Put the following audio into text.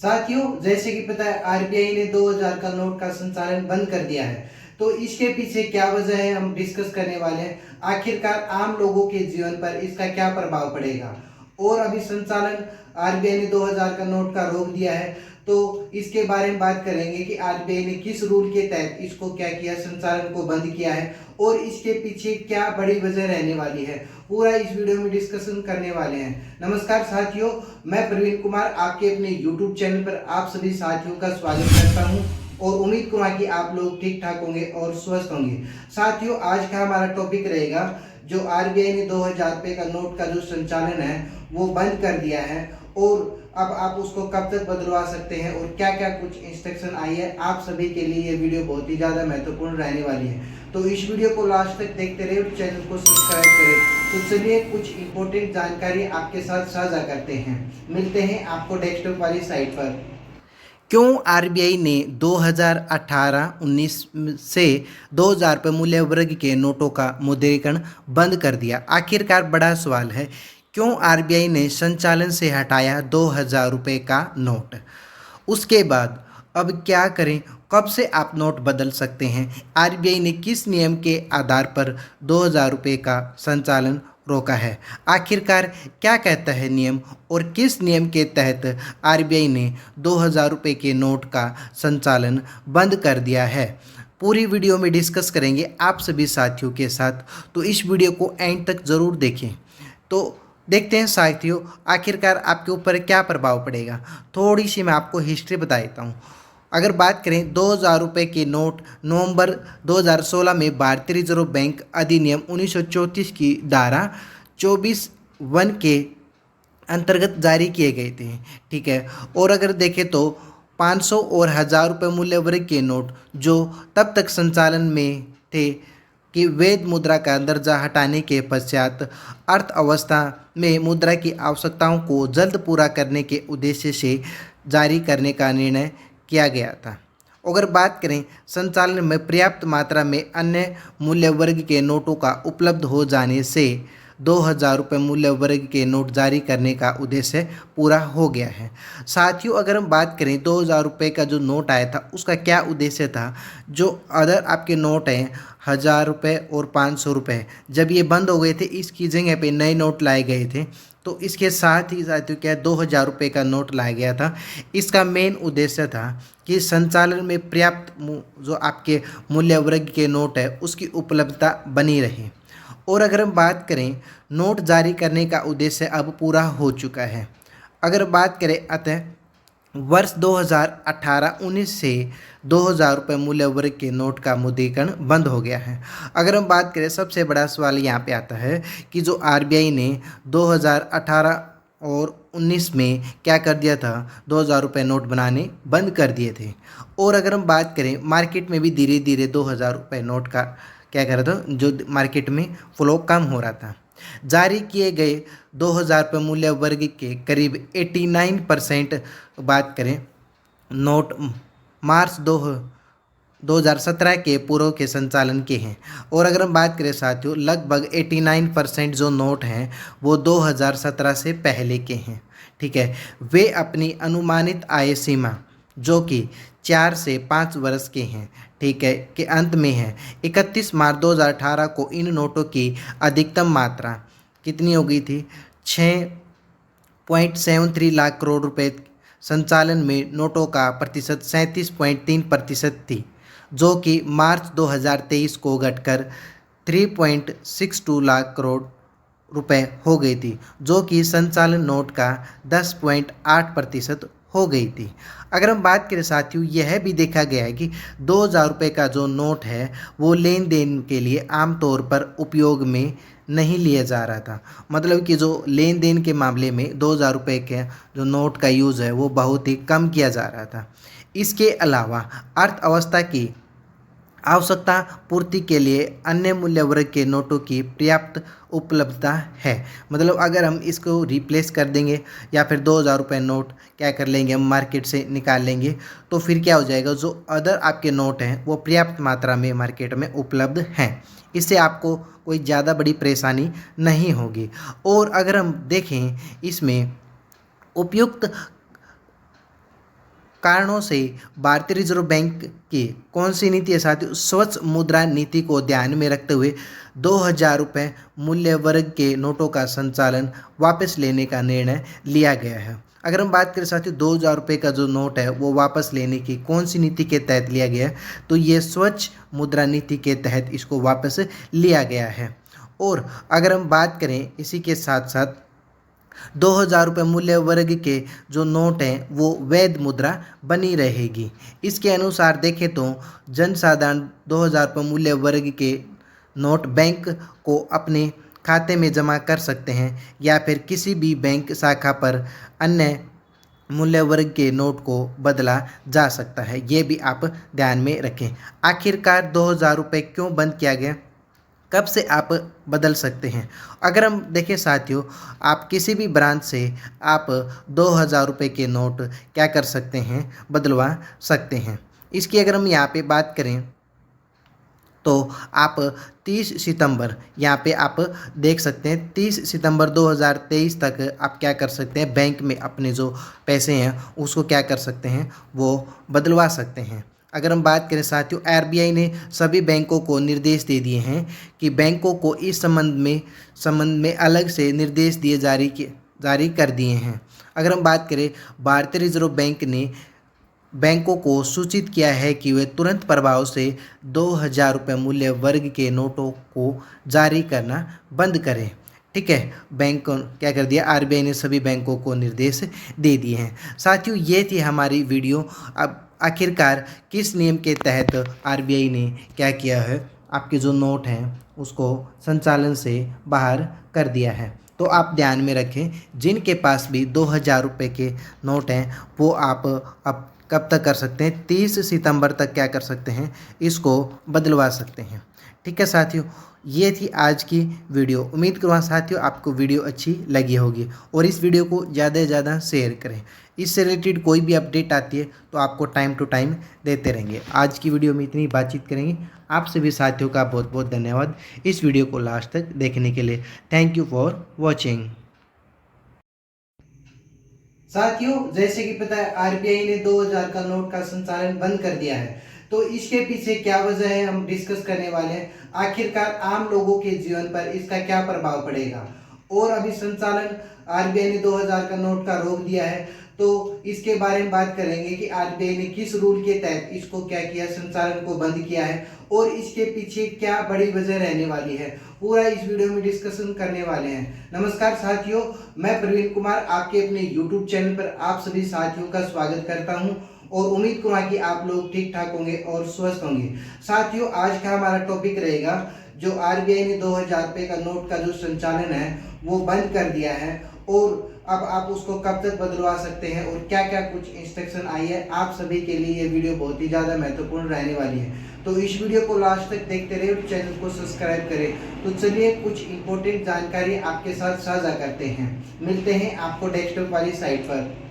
साथियों, जैसे कि पता है आरबीआई ने 2000 का नोट का संचालन बंद कर दिया है। तो इसके पीछे क्या वजह है हम डिस्कस करने वाले हैं। आखिरकार आम लोगों के जीवन पर इसका क्या प्रभाव पड़ेगा। और अभी संचालन आरबीआई ने 2000 का नोट का रोक दिया है, तो इसके बारे में बात करेंगे कि आरबीआई ने किस रूल के तहत इसको क्या किया, संचालन को बंद किया है और इसके पीछे क्या बड़ी वजह रहने वाली है। पूरा इस वीडियो में डिस्कशन करने वाले हैं। नमस्कार साथियों, मैं प्रवीण कुमार आपके अपने YouTube चैनल पर आप सभी साथियों का स्वागत करता हूं और उम्मीद करूंगा कि आप लोग ठीक ठाक होंगे और स्वस्थ होंगे। साथियों, आज का हमारा टॉपिक रहेगा जो आरबीआई ने 2000 रुपये का नोट का जो संचालन है वो बंद कर दिया है और अब आप उसको कब तक बदलवा सकते हैं और क्या क्या कुछ इंस्ट्रक्शन आई है। आप सभी के लिए ये वीडियो बहुत ही ज़्यादा महत्वपूर्ण रहने वाली है, तो इस वीडियो को लास्ट तक देखते रहे और चैनल को सब्सक्राइब करें। तो चलिए कुछ इंपॉर्टेंट जानकारी आपके साथ साझा करते हैं। मिलते हैं आपको डेस्कटॉप वाली साइट पर। क्यों आरबीआई ने 2018-19 से 2000 रुपये मूल्य वर्ग के नोटों का मुद्रीकरण बंद कर दिया? आखिरकार बड़ा सवाल है, क्यों आरबीआई ने संचालन से हटाया 2000 रुपये का नोट। उसके बाद अब क्या करें, कब से आप नोट बदल सकते हैं, आरबीआई ने किस नियम के आधार पर 2000 रुपये का संचालन रोका है, आखिरकार क्या कहता है नियम और किस नियम के तहत आरबीआई ने 2000 रुपये के नोट का संचालन बंद कर दिया है। पूरी वीडियो में डिस्कस करेंगे आप सभी साथियों के साथ, तो इस वीडियो को एंड तक ज़रूर देखें। तो देखते हैं साथियों, आखिरकार आपके ऊपर क्या प्रभाव पड़ेगा। थोड़ी सी मैं आपको हिस्ट्री बता देता हूँ। अगर बात करें 2000 रुपये के नोट नवंबर 2016 में भारतीय रिजर्व बैंक अधिनियम 1934 की धारा 24(1) के अंतर्गत जारी किए गए थे, ठीक है। और अगर देखें तो 500 और 1000 रुपये मूल्य वर्ग के नोट जो तब तक संचालन में थे कि वैध मुद्रा का दर्जा हटाने के पश्चात अर्थव्यवस्था में मुद्रा की आवश्यकताओं को जल्द पूरा करने के उद्देश्य से जारी करने का निर्णय किया गया था। अगर बात करें संचालन में पर्याप्त मात्रा में अन्य मूल्य वर्ग के नोटों का उपलब्ध हो जाने से 2000 रुपये मूल्य वर्ग के नोट जारी करने का उद्देश्य पूरा हो गया है। साथियों, अगर हम बात करें 2000 रुपये का जो नोट आया था उसका क्या उद्देश्य था। जो अदर आपके नोट हैं 1000 रुपये और 500 रुपये, जब ये बंद हो गए थे इसकी जगह पे नए नोट लाए गए थे, तो इसके साथ ही साथियों क्या 2000 रुपये का नोट लाया गया था। इसका मेन उद्देश्य था कि संचालन में पर्याप्त जो आपके मूल्य वर्ग के नोट है उसकी उपलब्धता बनी रहे। और अगर हम बात करें नोट जारी करने का उद्देश्य अब पूरा हो चुका है। अगर बात करें अतः वर्ष 2018-19 से 2000 रुपये मूल्य वर्ग के नोट का मुद्रीकरण बंद हो गया है। अगर हम बात करें सबसे बड़ा सवाल यहाँ पे आता है कि जो आरबीआई ने 2018 और 19 में क्या कर दिया था, 2000 रुपये नोट बनाने बंद कर दिए थे। और अगर हम बात करें मार्केट में भी धीरे धीरे 2000 रुपये नोट का क्या कर रहा था, जो मार्केट में फ्लो कम हो रहा था। जारी किए गए 2000 रुपये मूल्य वर्ग के करीब 89% बात करें नोट मार्च 2017 के पूर्व के संचालन के हैं। और अगर हम बात करें साथियों लगभग 89% जो नोट हैं वो 2017 से पहले के हैं, ठीक है। वे अपनी अनुमानित आय सीमा जो कि 4 से 5 वर्ष के हैं, ठीक है, के अंत में है। 31 मार्च 2018 को इन नोटों की अधिकतम मात्रा कितनी हो गई थी, 6.73 लाख करोड़ रुपए। संचालन में नोटों का प्रतिशत 37.3% थी, जो कि मार्च 2023 को घटकर 3.62 लाख करोड़ रुपए हो गई थी, जो कि संचालन नोट का 10.8% हो गई थी। अगर हम बात करें साथियों, यह भी देखा गया है कि 2000 रुपये का जो नोट है वो लेन देन के लिए आमतौर पर उपयोग में नहीं लिया जा रहा था। मतलब कि जो लेन देन के मामले में 2000 रुपये के जो नोट का यूज़ है वो बहुत ही कम किया जा रहा था। इसके अलावा अर्थव्यवस्था की आवश्यकता पूर्ति के लिए अन्य मूल्य वर्ग के नोटों की पर्याप्त उपलब्धता है। मतलब अगर हम इसको रिप्लेस कर देंगे या फिर 2000 रुपये नोट क्या कर लेंगे, हम मार्केट से निकाल लेंगे, तो फिर क्या हो जाएगा, जो अदर आपके नोट हैं वो पर्याप्त मात्रा में मार्केट में उपलब्ध हैं। इससे आपको कोई ज़्यादा बड़ी परेशानी नहीं होगी। और अगर हम देखें इसमें उपयुक्त कारणों से भारतीय रिजर्व बैंक की कौन सी नीति है साथियों? स्वच्छ मुद्रा नीति को ध्यान में रखते हुए 2000 रुपये मूल्य वर्ग के नोटों का संचालन वापस लेने का निर्णय लिया गया है। अगर हम बात करें साथियों 2000 रुपये का जो नोट है वो वापस लेने की कौन सी नीति के तहत लिया गया है? तो ये स्वच्छ मुद्रा नीति के तहत इसको वापस लिया गया है। और अगर हम बात करें इसी के साथ साथ 2000 रुपये मूल्य वर्ग के जो नोट हैं वो वैध मुद्रा बनी रहेगी। इसके अनुसार देखें तो जनसाधारण 2000 रुपये मूल्य वर्ग के नोट बैंक को अपने खाते में जमा कर सकते हैं या फिर किसी भी बैंक शाखा पर अन्य मूल्य वर्ग के नोट को बदला जा सकता है। ये भी आप ध्यान में रखें। आखिरकार 2000 रुपये क्यों बंद किया गया? कब से आप बदल सकते हैं? अगर हम देखें साथियों, आप किसी भी ब्रांच से आप 2000 रुपये के नोट क्या कर सकते हैं? बदलवा सकते हैं। इसकी अगर हम यहाँ पे बात करें तो आप 30 सितंबर यहाँ पे आप देख सकते हैं 30 सितंबर 2023 तक आप क्या कर सकते हैं? बैंक में अपने जो पैसे हैं उसको क्या कर सकते हैं? वो बदलवा सकते हैं। अगर हम बात करें साथियों, आरबीआई ने सभी बैंकों को निर्देश दे दिए हैं कि बैंकों को इस संबंध में अलग से निर्देश जारी कर दिए हैं। अगर हम बात करें भारतीय रिजर्व बैंक ने बैंकों को सूचित किया है कि वे तुरंत प्रभाव से 2000 रुपये मूल्य वर्ग के नोटों को जारी करना बंद करें। ठीक है, बैंक क्या कर दिया? आरबीआई ने सभी बैंकों को निर्देश दे दिए हैं। साथियों ये थी हमारी वीडियो। अब आखिरकार किस नियम के तहत आरबीआई ने क्या किया है? आपके जो नोट हैं उसको संचालन से बाहर कर दिया है। तो आप ध्यान में रखें, जिनके पास भी 2000 रुपये के नोट हैं वो आप अब कब तक कर सकते हैं? 30 सितंबर तक क्या कर सकते हैं? इसको बदलवा सकते हैं। ठीक है साथियों, ये थी आज की वीडियो। उम्मीद करूँगा साथियों आपको वीडियो अच्छी लगी होगी और इस वीडियो को ज़्यादा से ज़्यादा शेयर करें। इससे रिलेटेड कोई भी अपडेट आती है तो आपको टाइम टू टाइम देते रहेंगे। आज की वीडियो में इतनी बातचीत करेंगे। आप सभी साथियों का बहुत बहुत धन्यवाद इस वीडियो को लास्ट तक देखने के लिए। Thank you for watching. साथियों जैसे कि पता है आरबीआई ने 2000 का नोट का संचालन बंद कर दिया है, तो इसके पीछे क्या वजह है हम डिस्कस करने वाले हैं। आखिरकार आम लोगों के जीवन पर इसका क्या प्रभाव पड़ेगा और अभी संचालन आरबीआई ने 2000 का नोट का रोक दिया है, तो इसके बारे में बात करेंगे कि आरबीआई ने किस रूल के तहत इसको क्या किया, संचालन को बंद किया है और इसके पीछे क्या बड़ी वजह रहने वाली है। पूरा इस वीडियो में डिस्कशन करने वाले हैं। नमस्कार साथियों, मैं प्रवीण कुमार आपके अपने YouTube चैनल पर आप सभी साथियों का स्वागत करता हूं और उम्मीद करूँगा कि आप लोग ठीक ठाक होंगे और स्वस्थ होंगे। साथियों आज का हमारा टॉपिक रहेगा जो आरबीआई ने 2000 रुपये का नोट का जो संचालन है वो बंद कर दिया है और अब आप उसको कब तक बदलवा सकते हैं और क्या क्या कुछ इंस्ट्रक्शन आई है। आप सभी के लिए ये वीडियो बहुत ही ज़्यादा महत्वपूर्ण रहने वाली है, तो इस वीडियो को लास्ट तक देखते रहे और चैनल को सब्सक्राइब करें। तो चलिए कुछ इंपॉर्टेंट जानकारी आपके साथ साझा करते हैं। मिलते हैं आपको डेस्कटॉप वाली साइट पर।